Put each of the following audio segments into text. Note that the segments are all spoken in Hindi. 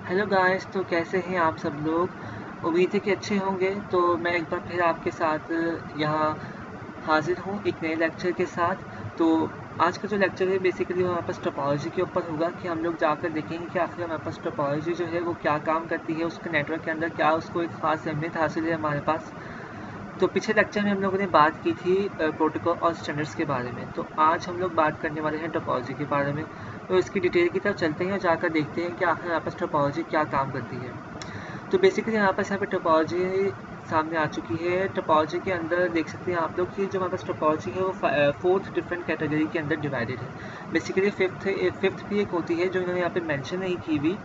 हेलो गाइस, तो कैसे हैं आप सब लोग। उम्मीद है कि अच्छे होंगे। तो मैं एक बार फिर आपके साथ यहाँ हाजिर हूँ एक नए लेक्चर के साथ। तो आज का जो लेक्चर है बेसिकली हमारे पास टोपोलॉजी के ऊपर होगा कि हम लोग जाकर देखेंगे कि आखिर हमारे पास टोपोलॉजी जो है वो क्या काम करती है, उसके नेटवर्क के अंदर क्या उसको एक ख़ास अहमियत हासिल है हमारे पास। तो पिछले लेक्चर में हम लोगों ने बात की थी प्रोटोकॉल और स्टैंडर्ड्स के बारे में। तो आज हम लोग बात करने वाले हैं टोपोलॉजी के बारे में। तो इसकी डिटेल की तरफ चलते हैं और जाकर देखते हैं कि आखिर हमारे पास टोपोलॉजी क्या काम करती है। तो बेसिकली यहाँ पे टोपोलॉजी सामने आ चुकी है। टोपोलॉजी के अंदर देख सकते हैं आप लोग कि जो हमारे पास टोपोलॉजी है वो 4 डिफरेंट कैटेगरी के अंदर डिवाइडेड है। बेसिकली फिफ्थ भी एक होती है जो इन्होंने यहाँ पे मेंशन नहीं की हुई,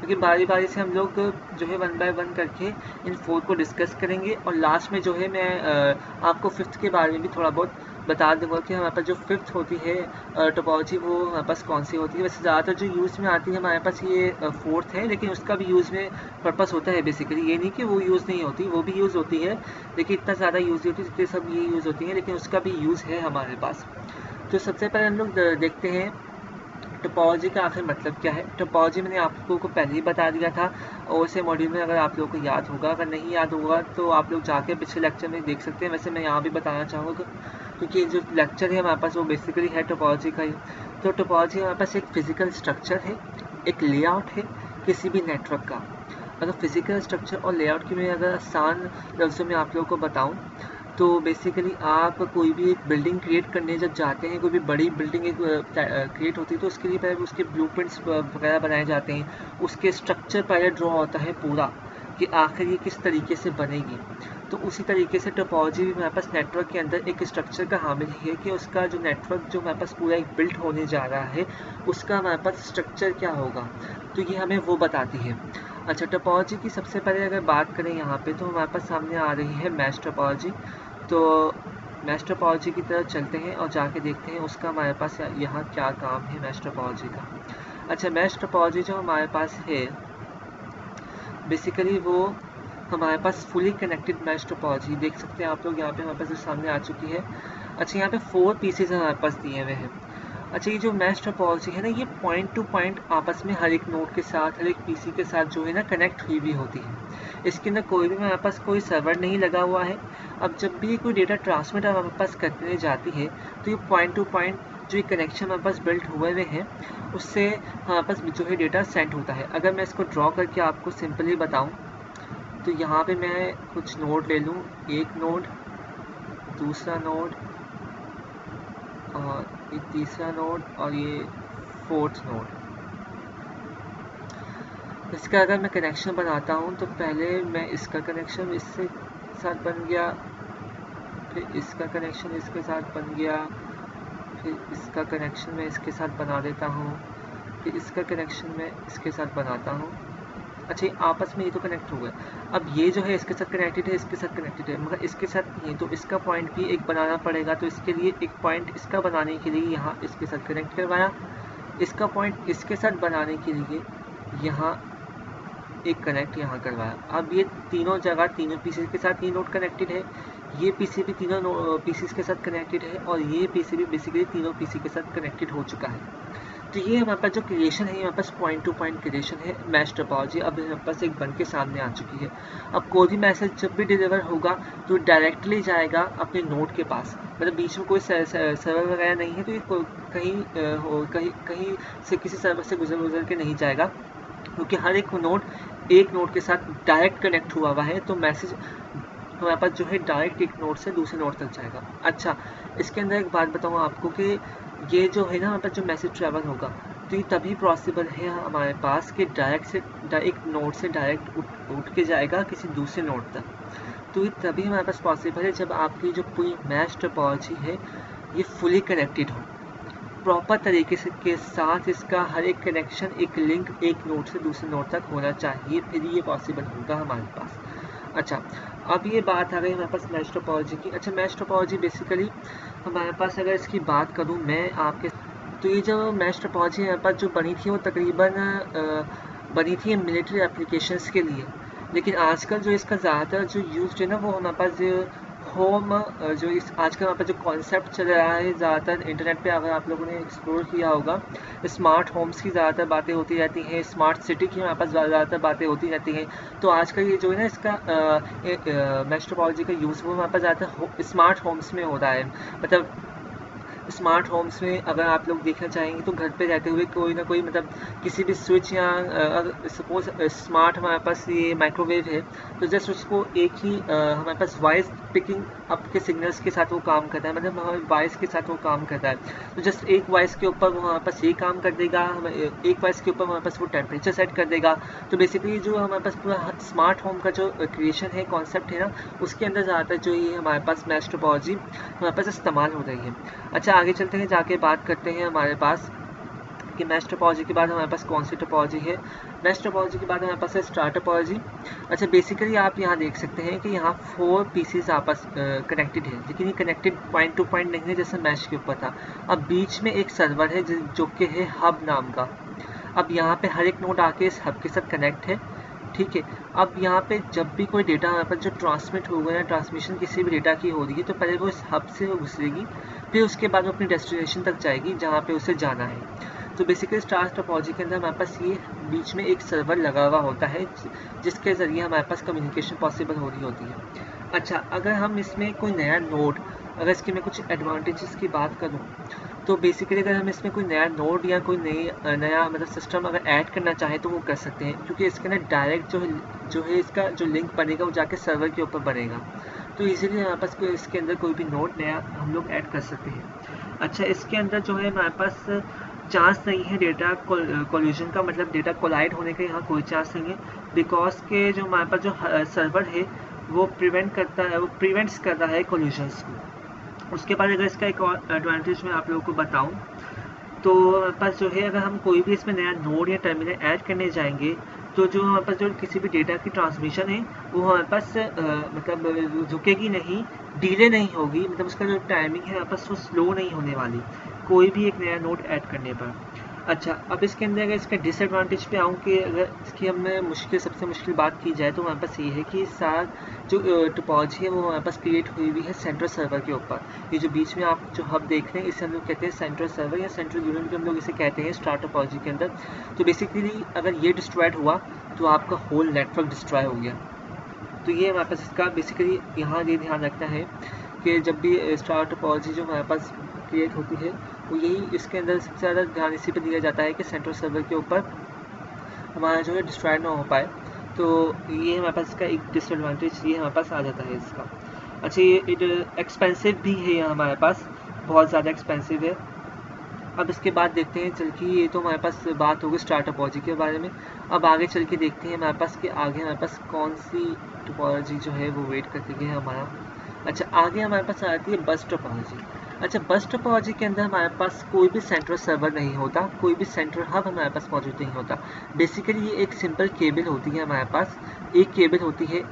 लेकिन बारी बारी से हम लोग जो है 1 बाय 1 करके इन 4 को डिस्कस करेंगे और लास्ट में जो है मैं आपको फिफ्थ के बारे में भी थोड़ा बहुत बता दूंगा कि हमारे पास जो फिफ्थ होती है टोपोलॉजी वो हमारे पास कौन सी होती है। वैसे ज़्यादातर जो यूज़ में आती है हमारे पास ये फोर्थ है, लेकिन उसका भी यूज़ में पर्पस होता है। बेसिकली ये नहीं कि वो यूज़ नहीं होती, वो भी यूज़ होती है, लेकिन इतना ज़्यादा यूज़ नहीं होती जितने सब ये यूज़ होती है, लेकिन उसका भी यूज़ है हमारे पास। तो सबसे पहले हम लोग देखते हैं टोपोलॉजी का आखिर मतलब क्या है। टोपोलॉजी मैंने आप लोगों को पहले ही बता दिया था और उसे मॉड्यूल में अगर आप लोगों को याद होगा, अगर नहीं याद होगा तो आप लोग जाके पिछले लेक्चर में देख सकते हैं। वैसे मैं यहाँ भी बताना चाहूँगा क्योंकि जो लेक्चर है हमारे पास वो बेसिकली है टोपोलॉजी का ही। तो टोपोलॉजी हमारे पास एक फिजिकल स्ट्रक्चर है, एक लेआउट है किसी भी नेटवर्क का। अगर फिजिकल स्ट्रक्चर और लेआउट की मैं अगर आसान लफ्ज़ों में आप लोगों को बताऊँ तो बेसिकली आप कोई भी एक बिल्डिंग क्रिएट करने जब जाते हैं, कोई भी बड़ी बिल्डिंग एक क्रिएट होती है तो उसके लिए पहले उसके ब्लूप्रिंट्स वगैरह बनाए जाते हैं, उसके स्ट्रक्चर पहले ड्रॉ होता है पूरा कि आखिर ये किस तरीके से बनेगी। तो उसी तरीके से टोपोलॉजी भी हमारे पास नेटवर्क के अंदर एक स्ट्रक्चर का हामिल है कि उसका जो नेटवर्क जो हमारे पास पूरा एक बिल्ट होने जा रहा है उसका हमारे पास स्ट्रक्चर क्या होगा, तो ये हमें वो बताती है। अच्छा, टोपोलॉजी की सबसे पहले अगर बात करें यहाँ पे तो हमारे पास सामने आ रही है मैश टोपोलॉजी। तो मैश टोपोलॉजी की तरफ चलते हैं और जाके देखते हैं उसका हमारे पास यहाँ क्या काम है मैश टोपोलॉजी का। अच्छा, मैश टोपोलॉजी जो हमारे पास है बेसिकली वो हमारे पास फुली कनेक्टेड मैश टोपोलॉजी देख सकते हैं आप लोग यहाँ पे हमारे पास सामने आ चुकी है। अच्छा, यहाँ पे 4 पीसेज हमारे पास दिए हुए हैं। अच्छा, ये जो मैश टोपोलॉजी है ना, ये पॉइंट टू पॉइंट आपस में हर एक नोड के साथ, हर एक पीसी के साथ जो है ना कनेक्ट हुई भी होती है। इसके अंदर कोई भी हमारे पास कोई सर्वर नहीं लगा हुआ है। अब जब भी कोई डेटा ट्रांसमिट हमारे पास करने जाती है तो ये पॉइंट टू पॉइंट जो ये कनेक्शन हमारे पास बिल्ट हुए हुए हैं उससे हमारे पास जो है डेटा सेंड होता है। अगर मैं इसको ड्रॉ करके आपको सिंपली बताऊँ तो यहाँ पे मैं कुछ नोड ले लूँ, एक नोड, दूसरा नोड और ये तीसरा नोड और ये फोर्थ नोड। इसका अगर मैं कनेक्शन बनाता हूँ तो पहले मैं इसका कनेक्शन इससे साथ बन गया, फिर इसका कनेक्शन इसके साथ बन गया, फिर इसका कनेक्शन मैं इसके साथ बना देता हूँ, फिर इसका कनेक्शन मैं इसके साथ बनाता हूँ। अच्छा, ये आपस में ये तो कनेक्ट हो गए। अब ये जो है इसके साथ कनेक्टेड है, इसके साथ कनेक्टेड है, मगर इसके साथ नहीं है, तो इसका पॉइंट भी एक बनाना पड़ेगा। तो इसके लिए एक पॉइंट इसका बनाने के लिए यहाँ इसके साथ कनेक्ट करवाया, इसका पॉइंट इसके साथ बनाने के लिए यहाँ एक कनेक्ट यहाँ करवाया। अब ये तीनों जगह तीनों पीसीज के साथ ये नोड कनेक्टेड है, ये पीसी भी तीनों पीसीज के साथ कनेक्टेड है और ये पीसी भी बेसिकली तीनों पीसी के साथ कनेक्टेड हो चुका है। तो ये हमारे पास जो क्रिएशन है, हमारे पास पॉइंट टू पॉइंट क्रिएशन है मैश टोपोलॉजी अब हमारे पास एक बन के सामने आ चुकी है। अब कोई भी मैसेज जब भी डिलीवर होगा तो डायरेक्टली जाएगा अपने नोड के पास, मतलब बीच में कोई सर्वर वगैरह नहीं है, तो ये कहीं कहीं से किसी सर्वर से गुजर के नहीं जाएगा क्योंकि हर एक नोड के साथ डायरेक्ट कनेक्ट हुआ है। तो मैसेज हमारे पास जो है डायरेक्ट एक नोड से दूसरे नोड तक जाएगा। अच्छा, इसके अंदर एक बात बताऊँ आपको कि ये जो है ना हमारे पास जो मैसेज ट्रैवल होगा तो ये तभी पॉसिबल है हमारे पास कि एक नोड से डायरेक्ट उठ के जाएगा किसी दूसरे नोड तक। तो ये तभी हमारे पास पॉसिबल है जब आपकी जो पूरी मैश टोपोलॉजी है ये फुली कनेक्टेड हो, प्रॉपर तरीके से के साथ इसका हर एक कनेक्शन एक लिंक एक नोड से दूसरे नोड तक होना चाहिए, फिर ये पॉसिबल होगा हमारे पास। अच्छा, अब ये बात आ गई हमारे पास मैश टोपोलॉजी की। अच्छा, मैश टोपोलॉजी बेसिकली हमारे पास अगर इसकी बात करूँ मैं आपके, तो ये जो मैश टोपोलॉजी हमारे पास जो बनी थी वो तकरीबन बनी थी मिलिट्री एप्लीकेशंस के लिए, लेकिन आजकल जो इसका ज़्यादातर जो यूज है ना वो हमारे पास होम जो इस आजकल वहाँ पर जो कॉन्सेप्ट चल रहा है ज़्यादातर इंटरनेट पे, अगर आप लोगों ने एक्सप्लोर किया होगा, स्मार्ट होम्स की ज़्यादातर बातें होती रहती हैं, स्मार्ट सिटी की वहाँ पर ज़्यादातर बातें होती रहती हैं। तो आजकल ये जो है ना इसका मैश टोपोलॉजी का यूज़ वो वहाँ पर ज़्यादातर स्मार्ट होम्स में हो रहा है। मतलब स्मार्ट होम्स में अगर आप लोग देखना चाहेंगे तो घर पे रहते हुए कोई ना कोई मतलब किसी भी स्विच या सपोज स्मार्ट हमारे पास ये माइक्रोवेव है, तो जस्ट उसको एक ही हमारे पास वॉइस पिकिंग अप के सिग्नल्स के साथ वो काम करता है, मतलब हमारे वॉइस के साथ वो काम करता है। तो जस्ट एक वॉइस के ऊपर वो हमारे पास ये काम कर देगा, एक वॉइस के ऊपर हमारे पास वो टेम्परेचर सेट कर देगा। तो बेसिकली जो हमारे पास पूरा स्मार्ट होम का जो क्रिएशन है, कॉन्सेप्ट है ना, उसके अंदर ज़्यादातर जो ये हमारे पास मैश टोपोलॉजी हमारे पास इस्तेमाल हो रही है। अच्छा, आगे चलते हैं, जाके बात करते हैं हमारे पास कि मैश टोपोलॉजी के बाद हमारे पास कौन सी टोपोलॉजी है। मैश टोपोलॉजी के बाद हमारे पास है स्टार टोपोलॉजी। अच्छा, बेसिकली आप यहाँ देख सकते हैं कि यहाँ 4 पीसीज आपस कनेक्टेड है, लेकिन ये कनेक्टेड पॉइंट टू पॉइंट नहीं है जैसे मैश के ऊपर था। अब बीच में एक सर्वर है जो कि है हब नाम का। अब यहाँ पे हर एक नोड आके इस हब के साथ कनेक्ट है, ठीक है। अब यहाँ पे जब भी कोई डेटा हमारे पास जो ट्रांसमिट होगा या ट्रांसमिशन किसी भी डेटा की हो रही है, तो पहले वो इस हब से वो घुसेगी, फिर उसके बाद वो अपनी डेस्टिनेशन तक जाएगी जहाँ पे उसे जाना है। तो बेसिकली स्टार टोपोलॉजी के अंदर हमारे पास ये बीच में एक सर्वर लगा हुआ होता है जिसके ज़रिए हमारे पास कम्युनिकेशन पॉसिबल हो रही होती है। अच्छा, अगर हम इसमें कोई नया नोड, अगर इसके मैं कुछ एडवांटेजेस की बात करूँ, तो बेसिकली अगर हम इसमें कोई नया नोड या कोई नया मतलब सिस्टम अगर ऐड करना चाहें तो वो कर सकते हैं, क्योंकि इसके अंदर डायरेक्ट जो है इसका जो लिंक बनेगा वो जाके सर्वर के ऊपर बनेगा। तो इजीली हमारे पास इसके अंदर कोई भी नोड नया हम लोग ऐड कर सकते हैं। अच्छा, इसके अंदर जो है हमारे पास चांस नहीं है डेटा कोलिजन का, मतलब डेटा कोलाइड होने का यहाँ कोई चांस नहीं है, बिकॉज के जो हमारे पास जो सर्वर है वो प्रिवेंट्स कर रहा है कोलिजन्स को। उसके बाद अगर इसका एक और एडवांटेज मैं आप लोगों को बताऊं, तो हमारे पास जो है अगर हम कोई भी इसमें नया नोड या टर्मिनल ऐड करने जाएंगे, तो जो हमारे पास जो किसी भी डेटा की ट्रांसमिशन है वो हमारे पास मतलब रुकेगी नहीं, डिले नहीं होगी, मतलब उसका जो टाइमिंग है हमारे पास वो स्लो नहीं होने वाली कोई भी एक नया नोड ऐड करने पर। अच्छा, अब इसके अंदर अगर इसका डिसएडवांटेज पे आऊँ कि अगर इसकी हमें सबसे मुश्किल बात की जाए, तो हमारे पास ये है कि सारा जो टोपोलॉजी है वो हमारे पास क्रिएट हुई हुई है सेंट्रल सर्वर के ऊपर। ये जो बीच में आप जो हब देख रहे हैं इसे हम लोग कहते हैं सेंट्रल सर्वर या सेंट्रल यूनिट भी हम लोग इसे कहते हैं स्टार टोपोलॉजी के अंदर। तो बेसिकली अगर ये डिस्ट्रॉयड हुआ तो आपका होल नेटवर्क डिस्ट्रॉय हो गया। तो ये हमारे पास इसका बेसिकली यहाँ ये ध्यान रखना है कि जब भी स्टार टोपोलॉजी जो हमारे पास क्रिएट होती है वो यही इसके अंदर सबसे ज़्यादा ध्यान इसी पर दिया जाता है कि सेंट्रल सर्वर के ऊपर हमारा जो है डिस्ट्रॉय ना हो पाए। तो ये हमारे पास इसका एक डिसएडवांटेज ये हमारे पास आ जाता है इसका। अच्छा, ये एक्सपेंसिव भी है, हमारे पास बहुत ज़्यादा एक्सपेंसिव है। अब इसके बाद देखते हैं चल के, ये तो हमारे पास बात होगी स्टार टोपोलॉजी के बारे में। अब आगे चल के देखते हैं हमारे पास कि आगे हमारे पास कौन सी टोपोलॉजी जो है वो वेट करती है हमारा। अच्छा, आगे हमारे पास आती है बस टोपोलॉजी। अच्छा, बस टोपोलॉजी के अंदर हमारे पास कोई भी सेंट्रल सर्वर नहीं होता, कोई भी सेंट्रल हब हमारे पास मौजूद नहीं होता। बेसिकली ये एक सिंपल केबल होती है, हमारे पास एक केबल होती है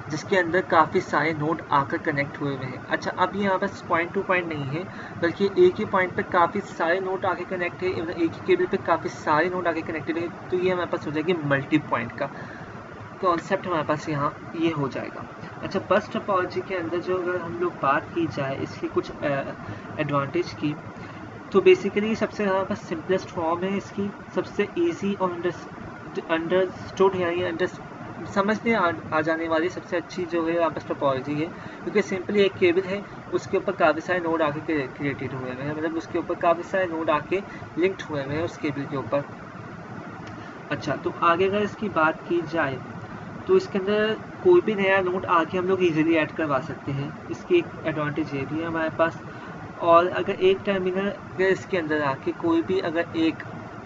जिसके अंदर काफ़ी सारे नोड आकर कनेक्ट हुए हुए हैं। अच्छा, अब यहाँ बस पॉइंट टू पॉइंट नहीं है, बल्कि एक ही पॉइंट पे काफ़ी सारे नोड आके कनेक्ट है, एक ही केबल पे काफ़ी सारे नोड आके कनेक्टेड है। तो ये हमारे पास हो जाएगी मल्टी पॉइंट का कॉन्सेप्ट हमारे पास यहाँ ये हो जाएगा। अच्छा, बस टोपोलॉजी के अंदर जो अगर हम लोग बात की जाए इसकी कुछ एडवांटेज की, तो बेसिकली सबसे हमारे पास सिंपलेस्ट फॉर्म है इसकी, सबसे इजी और अंडरस्टूड यानी समझने आ जाने वाली सबसे अच्छी जो है आपस टोपोलॉजी है, क्योंकि सिंपली एक केबल है, उसके ऊपर काफ़ी सारे नोड आके क्रिएटेड हुए हैं, मतलब उसके ऊपर काफ़ी सारे नोड आके लिंक्ड हुए हैं उस केबल के ऊपर। अच्छा, तो आगे अगर इसकी बात की जाए तो इसके अंदर कोई भी नया नोड आके हम लोग इजीली ऐड करवा सकते हैं, इसकी एक एडवांटेज ये भी है हमारे पास। और अगर एक टर्मिनल अगर इसके अंदर आके कोई भी अगर एक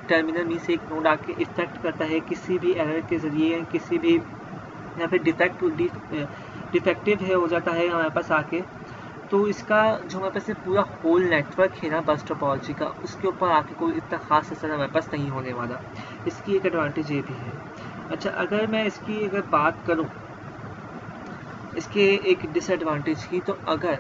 टर्मिनल में से एक नोड आके इफेक्ट करता है किसी भी एरर के ज़रिए, किसी भी या फिर डिफेक्टिव है हो जाता है हमारे पास आके, तो इसका जो हमारे पास पूरा होल नेटवर्क है ना बस टोपोलॉजी का, उसके ऊपर आके कोई इतना खास असर हमारे पास नहीं होने वाला। इसकी एक एडवांटेज ये भी है। अच्छा, अगर मैं इसकी अगर बात करूं इसके एक डिसएडवांटेज की, तो अगर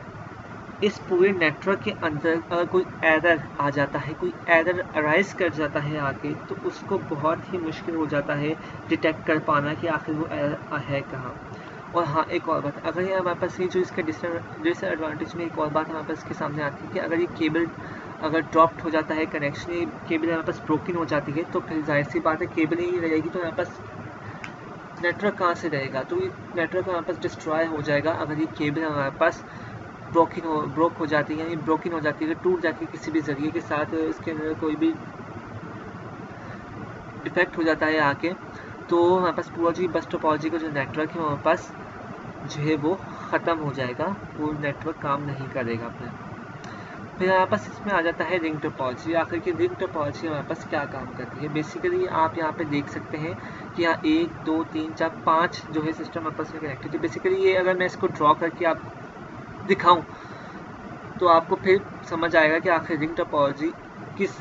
इस पूरे नेटवर्क के अंदर अगर कोई एरर आ जाता है, कोई एरर अराइज कर जाता है आके, तो उसको बहुत ही मुश्किल हो जाता है डिटेक्ट कर पाना कि आखिर वो एरर है कहाँ। और हाँ, एक और बात, अगर ये हमारे पास ये जो इसका डिसएडवांटेज में एक और बात हमारे पास इसके सामने आती है कि अगर ये केबल अगर ड्रॉप्ड हो जाता है कनेक्शन, ये केबल हमारे पास ब्रोकन हो जाती है, तो फिर जाहिर सी बात है केबल ही रहेगी तो हमारे पास नेटवर्क कहाँ से रहेगा, तो ये नेटवर्क हमारे पास डिस्ट्रॉय हो जाएगा अगर ये केबल हमारे पास ब्रोक हो जाती है, यानी ब्रोकन हो जाती है, टूट जाती है किसी भी ज़रिए के साथ, इसके अंदर कोई भी डिफेक्ट हो जाता है आके, तो हमारे पास पूरा जो बस टोपोलॉजी का जो नेटवर्क है हमारे पास जो है वो ख़त्म हो जाएगा, वो नेटवर्क काम नहीं करेगा। फिर हमारे पास इसमें आ जाता है रिंग टोपोलॉजी। आखिर की रिंग टोपोलॉजी हमारे पास क्या काम करती है? बेसिकली आप यहाँ पे देख सकते हैं कि यहाँ 1 2 3 4 5 जो है सिस्टम हमारे पास में कनेक्टेड है। बेसिकली ये अगर मैं इसको ड्रॉ करके आप दिखाऊं तो आपको फिर समझ आएगा कि आखिर रिंग टोपोलॉजी किस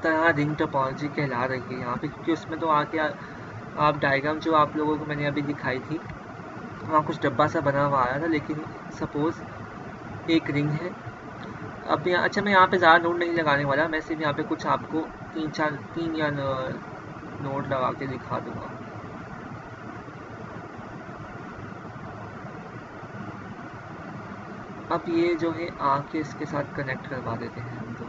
तरह रिंग टोपोलॉजी कहला रही है यहाँ पे, क्योंकि उसमें तो आके आप डायग्राम जो आप लोगों को मैंने अभी दिखाई थी वहाँ कुछ डब्बा सा बना हुआ आया था, लेकिन सपोज़ एक रिंग है। अब यहाँ अच्छा, मैं यहाँ पे ज़्यादा नोट नहीं लगाने वाला, मैं सिर्फ यहाँ पे कुछ आपको 3 या नोट लगा के दिखा दूँगा। अब ये जो है आके इसके साथ कनेक्ट करवा देते हैं हम लोग।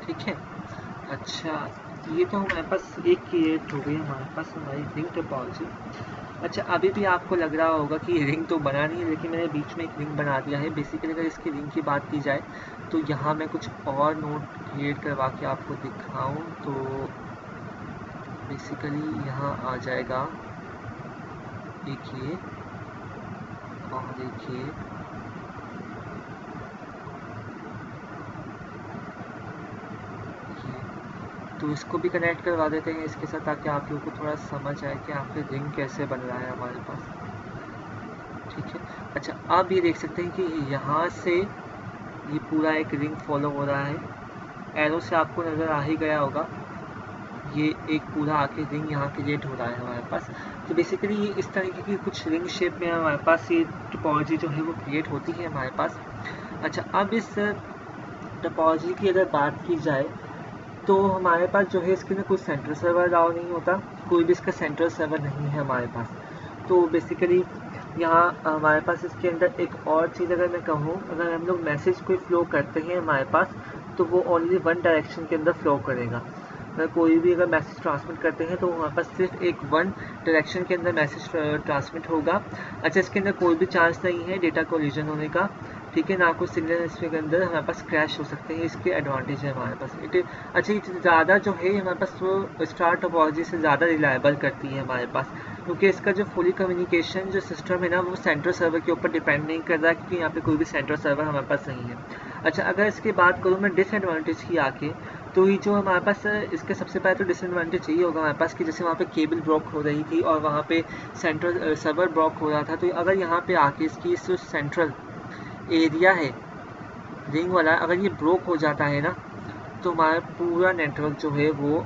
ठीक है, अच्छा ये तो हमारे पास एक क्रिएट हो गई हमारे पास हमारी रिंग टोपोलॉजी। अच्छा, अभी भी आपको लग रहा होगा कि रिंग तो बना नहीं है, लेकिन मैंने बीच में एक रिंग बना दिया है। बेसिकली अगर इसकी रिंग की बात की जाए तो यहाँ मैं कुछ और नोट क्रिएट करवा के आपको दिखाऊं तो बेसिकली यहाँ आ जाएगा एक ये और एक ये, तो इसको भी कनेक्ट करवा देते हैं इसके साथ ताकि आप लोगों को थोड़ा समझ आए कि आखिर रिंग कैसे बन रहा है हमारे पास। ठीक है, अच्छा आप ये देख सकते हैं कि यहाँ से ये पूरा एक रिंग फॉलो हो रहा है, एरो से आपको नज़र आ ही गया होगा, ये एक पूरा आके रिंग यहाँ क्रिएट हो रहा है हमारे पास। तो बेसिकली ये इस तरीके की कुछ रिंग शेप में हमारे पास ये टोपोलॉजी जो है वो क्रिएट होती है हमारे पास। अच्छा, अब इस टोपोलॉजी की अगर बात की जाए तो हमारे पास जो है इसके अंदर कोई सेंट्रल सर्वर अलाउ नहीं होता, कोई भी इसका सेंट्रल सर्वर नहीं है हमारे पास। तो बेसिकली यहाँ हमारे पास इसके अंदर एक और चीज़ अगर मैं कहूँ, अगर हम लोग मैसेज कोई फ्लो करते हैं हमारे पास तो वो ओनली वन डायरेक्शन के अंदर फ्लो करेगा। अगर कोई भी अगर मैसेज ट्रांसमिट करते हैं तो हमारे पास सिर्फ एक वन डायरेक्शन के अंदर मैसेज ट्रांसमिट होगा। अच्छा, इसके अंदर कोई भी चांस नहीं है डेटा कोलिजन होने का, ठीक है, ना कुछ सिग्नल इसके अंदर हमारे पास क्रैश हो सकते हैं, इसके एडवांटेज है हमारे पास। अच्छा, ये ज़्यादा जो है हमारे पास वो स्टार टोपोलॉजी से ज़्यादा रिलायबल करती है हमारे पास, क्योंकि इसका जो फुली कम्युनिकेशन जो सिस्टम है ना वो सेंट्रल सर्वर के ऊपर डिपेंड नहीं कर रहा, क्योंकि यहाँ पे कोई भी सेंट्रल सर्वर हमारे पास नहीं है। अच्छा, अगर इसकी बात करूँ मैं डिसएडवांटेज की आके, तो ये जो हमारे पास इसके सबसे पहले तो डिसएडवांटेज यही होगा हमारे पास कि जैसे वहाँ पे केबल ब्लॉक हो रही थी और वहाँ पे सेंट्रल सर्वर ब्लॉक हो रहा था, तो अगर यहाँ पे आके इसकी जो सेंट्रल एरिया है रिंग वाला अगर ये ब्रोक हो जाता है ना, तो हमारा पूरा नेटवर्क जो है वो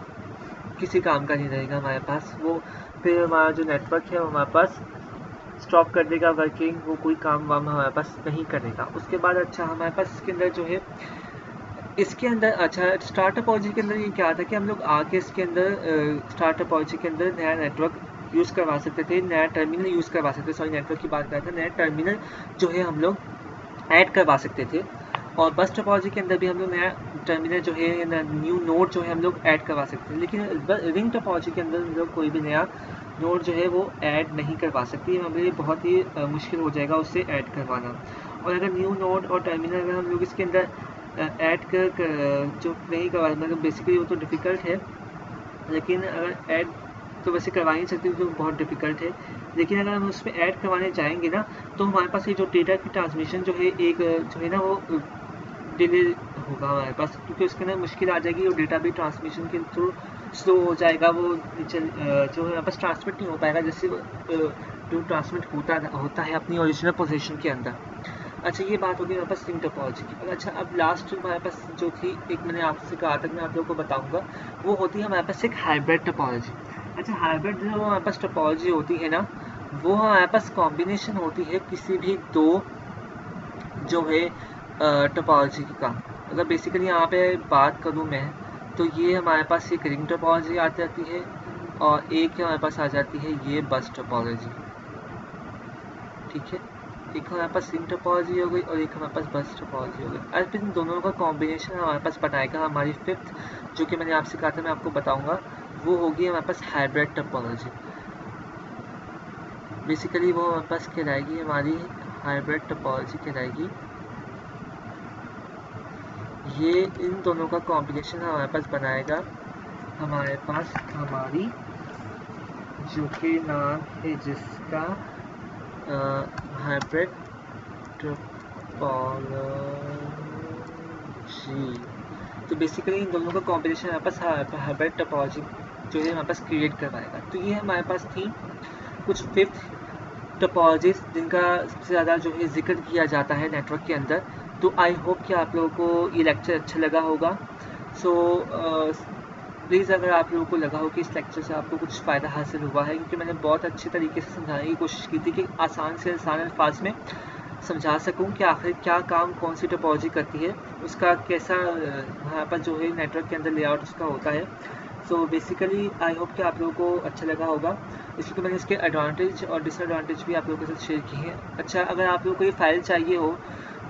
किसी काम का नहीं रहेगा हमारे पास। वो फिर हमारा जो नेटवर्क है वो हमारे पास स्टॉप कर देगा वर्किंग, वो कोई काम वाम हमारे पास नहीं करेगा। उसके बाद अच्छा हमारे पास इसके अंदर जो है इसके अंदर अच्छा स्टार टोपोलॉजी के अंदर ये क्या था कि हम लोग आके इसके अंदर स्टार टोपोलॉजी के अंदर नया नेटवर्क यूज़ करवा सकते थे, नया टर्मिनल यूज़ करवा सकते थे, सॉरी नेटवर्क की बात कर रहे थे, नया टर्मिनल जो है हम लोग ऐड करवा सकते थे। और बस टोपोलॉजी के अंदर भी हम लोग नया टर्मिनल जो है न्यू नोड जो है हम लोग ऐड करवा सकते हैं, लेकिन रिंग टोपोलॉजी के अंदर हम लोग कोई भी नया नोड जो है वो ऐड नहीं करवा सकती, हमारे लिए बहुत ही मुश्किल हो जाएगा उससे ऐड करवाना। और अगर न्यू नोड और टर्मिनल अगर हम लोग इसके अंदर ऐड कर जो नहीं करवा, मतलब बेसिकली वो तो डिफ़िकल्ट है, लेकिन अगर ऐड तो वैसे करवा नहीं सकते तो बहुत डिफ़िकल्ट है, लेकिन अगर हम उसमें ऐड करवाने जाएंगे ना तो हमारे पास ये जो डेटा की ट्रांसमिशन जो है एक जो है ना वो डिले होगा हमारे पास, क्योंकि उसके अंदर मुश्किल आ जाएगी और डेटा भी ट्रांसमिशन के थ्रू स्लो हो जाएगा, वो जो हमारे पास ट्रांसमिट नहीं हो पाएगा जैसे जो ट्रांसमिट होता है अपनी ओरिजिनल पोजीशन के अंदर। अच्छा, ये बात होगी हमारे पास रिंग टोपोलॉजी की। अच्छा, अब लास्ट हमारे पास जो थी एक मैंने आपसे कहा था मैं आप लोगों को बताऊंगा, वो होती है हमारे पास एक हाइब्रिड टोपोलॉजी। अच्छा, हाइब्रिड जो हमारे पास टोपोलॉजी होती है ना वो हमारे पास कॉम्बिनेशन होती है किसी भी दो जो है टोपोलॉजी का। अगर बेसिकली यहाँ पे बात करूँ मैं, तो ये हमारे पास एक रिंग टोपोलॉजी आ जाती है और एक हमारे पास आ जाती है ये बस टोपोलॉजी। ठीक है, एक हमारे पास रिंग टोपोलॉजी हो गई और एक हमारे पास बस टोपोलॉजी हो गई। अब इन दोनों का कॉम्बिनेशन हमारे पास बनाएगा हमारी फिफ्थ, जो कि मैंने आपसे कहा था मैं आपको बताऊंगा, वो होगी हमारे पास हाइब्रिड टोपोलॉजी। बेसिकली वो हमारे पास कहलाएगी हमारी हाइब्रिड टोपोलॉजी कहलाएगी। ये इन दोनों का कॉम्बिनेशन हमारे पास बनाएगा हमारे पास हमारी जो कि नाम है जिसका हाइब्रिड टोपोलॉजी। तो बेसिकली इन दोनों का कॉम्बिनेशन हमारे पास हाइब्रिड टोपोलॉजी जो है हमारे पास क्रिएट करवाएगा। तो ये हमारे पास थी कुछ फिफ्थ टोपोलॉजीज जिनका सबसे ज़्यादा जो है जिक्र किया जाता है नेटवर्क के अंदर। तो आई होप कि आप लोगों को ये लेक्चर अच्छा लगा होगा। सो प्लीज़ अगर आप लोगों को लगा हो कि इस लेक्चर से आपको कुछ फ़ायदा हासिल हुआ है, क्योंकि मैंने बहुत अच्छे तरीके से समझाने की कोशिश की थी कि आसान से आसान अल्फाज में समझा सकूं कि आखिर क्या काम कौन सी टोपोलॉजी करती है, उसका कैसा वहाँ पर जो है नेटवर्क के अंदर लेआउट उसका होता है। सो बेसिकली आई होप कि आप लोगों को अच्छा लगा होगा, इसलिए मैंने इसके एडवांटेज और डिसएडवांटेज भी आप लोगों के साथ शेयर किए हैं। अच्छा, अगर आप लोगों को ये फाइल चाहिए हो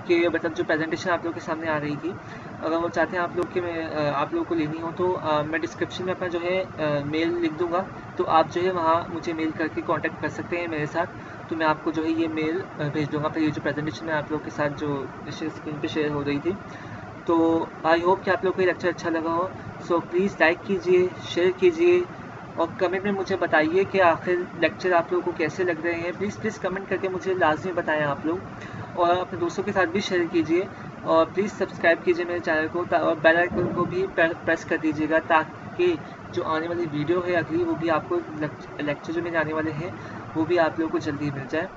कि मतलब जो प्रेजेंटेशन आप लोगों के सामने आ रही थी, अगर वो चाहते हैं आप लोग कि मैं आप लोगों को लेनी हो, तो मैं डिस्क्रिप्शन में अपना जो है मेल लिख दूंगा, तो आप जो है वहाँ मुझे मेल करके कांटेक्ट कर सकते हैं मेरे साथ। तो मैं आपको जो है ये मेल भेज दूंगा। फिर ये जो प्रेजेंटेशन है आप लोग के साथ जो स्क्रीन पे शेयर हो रही थी, तो आई होप कि आप लोग को ये लेक्चर अच्छा लगा हो। सो प्लीज़ लाइक कीजिए, शेयर कीजिए और कमेंट में मुझे बताइए कि आखिर लेक्चर आप लोगों को कैसे लग रहे हैं। प्लीज़ कमेंट करके मुझे लाजमी बताएं आप लोग, और अपने दोस्तों के साथ भी शेयर कीजिए और प्लीज़ सब्सक्राइब कीजिए मेरे चैनल को और बेल आइकन को भी प्रेस कर दीजिएगा, ताकि जो आने वाली वीडियो है अगली, वो भी आपको लेक्चर जो मेरे आने वाले हैं वो भी आप लोगों को जल्दी मिल जाए।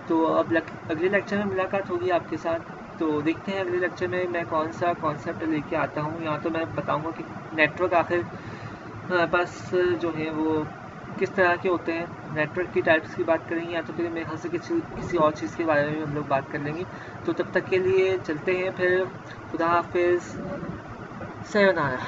तो अब अगले लेक्चर में मुलाकात होगी आपके साथ। तो देखते हैं अगले लेक्चर में मैं कौन सा कॉन्सेप्ट लेके आता हूँ। यहाँ तो मैं बताऊँगा कि नेटवर्क आखिर हमारे पास जो है वो किस तरह के होते हैं, नेटवर्क की टाइप्स की बात करेंगे, या तो फिर मेरे ख्याल से किसी और चीज़ के बारे में हम लोग बात कर लेंगे। तो तब तक के लिए चलते हैं फिर। खुदा हाफिज़, सयोनारा।